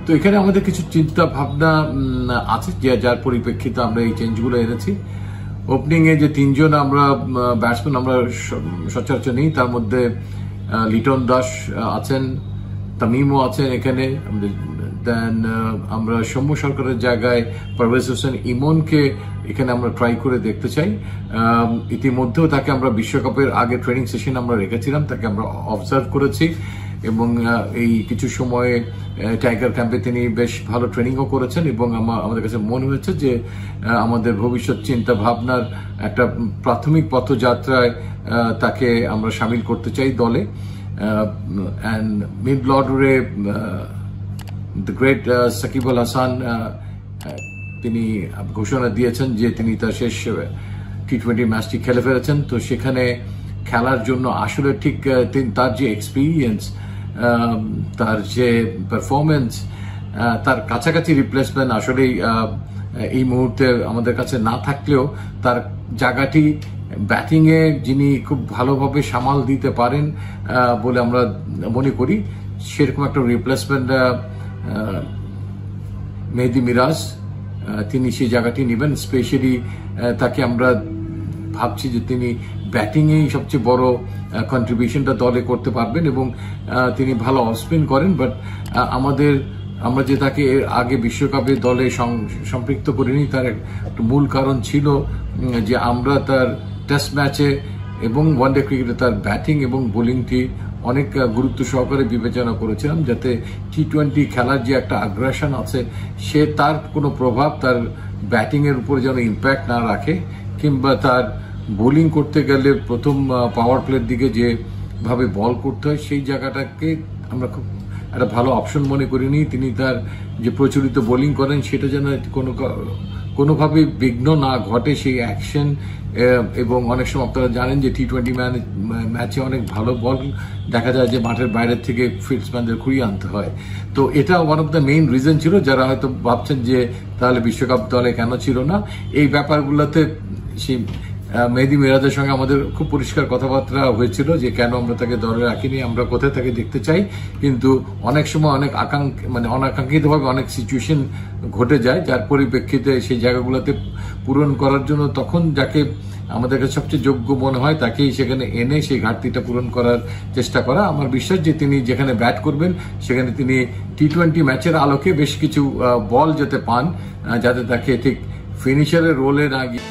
তো এখানে আমাদের কিছু চিন্তা ভাবনা আছে যার পরিপ্রেক্ষিতে আমরা এই চেঞ্জগুলো এনেছি। ওপেনিং এ যে 3 জন আমরা ব্যাটসম্যান আমরা সচরাচর নেই, তার মধ্যে লিটন দাস আছেন, তামিমও আছেন এখানে। দেন আমরা সৌম্য সরকারের জায়গায় পারভেজ হোসেন ইমনকে এখানে আমরা ট্রাই করে দেখতে চাই। ইতিমধ্যেও তাকে আমরা বিশ্বকাপের আগে ট্রেনিং সেশন আমরা রেখেছিলাম, তাকে আমরা অবজার্ভ করেছি এবং এই কিছু সময়ে টাইগার ক্যাম্পে তিনি বেশ ভালো ট্রেনিংও করেছেন এবং আমাদের কাছে মনে হয়েছে যে আমাদের ভবিষ্যৎ চিন্তা ভাবনার একটা প্রাথমিক পথযাত্রায় তাকে আমরা সামিল করতে চাই দলে। অ্যান্ড মিড অর্ডারে দ্য গ্রেট সাকিব আল হাসান তিনি ঘোষণা দিয়েছেন যে তিনি তার শেষ টি-20 ম্যাচটি খেলে ফেলেছেন। তো সেখানে খেলার জন্য আসলে ঠিক তার যে এক্সপিরিয়েন্স, তার যে পারফরমেন্স, তার কাছাকাছি রিপ্লেসমেন্ট আসলেই এই মুহূর্তে আমাদের কাছে না থাকলেও তার জায়গাটি ব্যাটিংয়ে যিনি খুব ভালোভাবে সামাল দিতে পারেন বলে আমরা মনে করি, সেরকম একটা রিপ্লেসমেন্ট মেহেদী মিরাজ তিনি সেই জায়গাটি নেবেন। স্পেশালি তাকে আমরা ভাবছি যে তিনি ব্যাটিংয়েই সবচেয়ে বড় কন্ট্রিবিউশনটা দলে করতে পারবেন এবং তিনি ভালো অফ স্পিন করেন। বাট আমরা যে তাকে এর আগে বিশ্বকাপে দলে সম্পৃক্ত করিনি, তার একটা মূল কারণ ছিল যে আমরা তার টেস্ট ম্যাচে এবং ওয়ানডে ক্রিকেটে তার ব্যাটিং এবং বোলিংটি অনেক গুরুত্ব সহকারে বিবেচনা করেছিলাম, যাতে টি-20 খেলার যে একটা আগ্রাসন আছে সে তার কোনো প্রভাব তার ব্যাটিংয়ের উপর যেন ইম্প্যাক্ট না রাখে, কিংবা তার বোলিং করতে গেলে প্রথম পাওয়ার প্লের দিকে যেভাবে বল করতে হয় সেই জায়গাটাকে আমরা খুব একটা ভালো অপশন মনে করিনি। তিনি তার যে প্রচলিত বোলিং করেন সেটা যেন কোনোভাবে বিঘ্ন না ঘটে সেই অ্যাকশন। এবং অনেক সময় আপনারা জানেন যে টি-20 ম্যাচে অনেক ভালো বল দেখা যায় যে মাঠের বাইরের থেকে ফিল্ডসম্যানদের ঘুরিয়ে আনতে হয়। তো এটা one of the main reason ছিল, যারা হয়তো ভাবছেন যে তাহলে বিশ্বকাপ দলে কেন ছিল না। এই ব্যাপারগুলোতে সেই মেহেদী মিরাজের সঙ্গে আমাদের খুব পরিষ্কার কথাবার্তা হয়েছিল যে কেন আমরা তাকে দলে রাখিনি, আমরা কোথায় তাকে দেখতে চাই। কিন্তু অনেক সময় অনেক অনাকাঙ্ক্ষিতভাবে অনেক সিচুয়েশন ঘটে যায়, যার পরিপ্রেক্ষিতে সেই জায়গাগুলোতে পূরণ করার জন্য তখন যাকে আমাদের কাছে সবচেয়ে যোগ্য মনে হয় তাকেই সেখানে এনে সেই ঘাটতিটা পূরণ করার চেষ্টা করা। আমার বিশ্বাস যে তিনি যেখানে ব্যাট করবেন সেখানে তিনি টি-20 ম্যাচের আলোকে বেশ কিছু বল যাতে পান, যাতে তাকে ঠিক ফিনিশারের রোলে না গিয়ে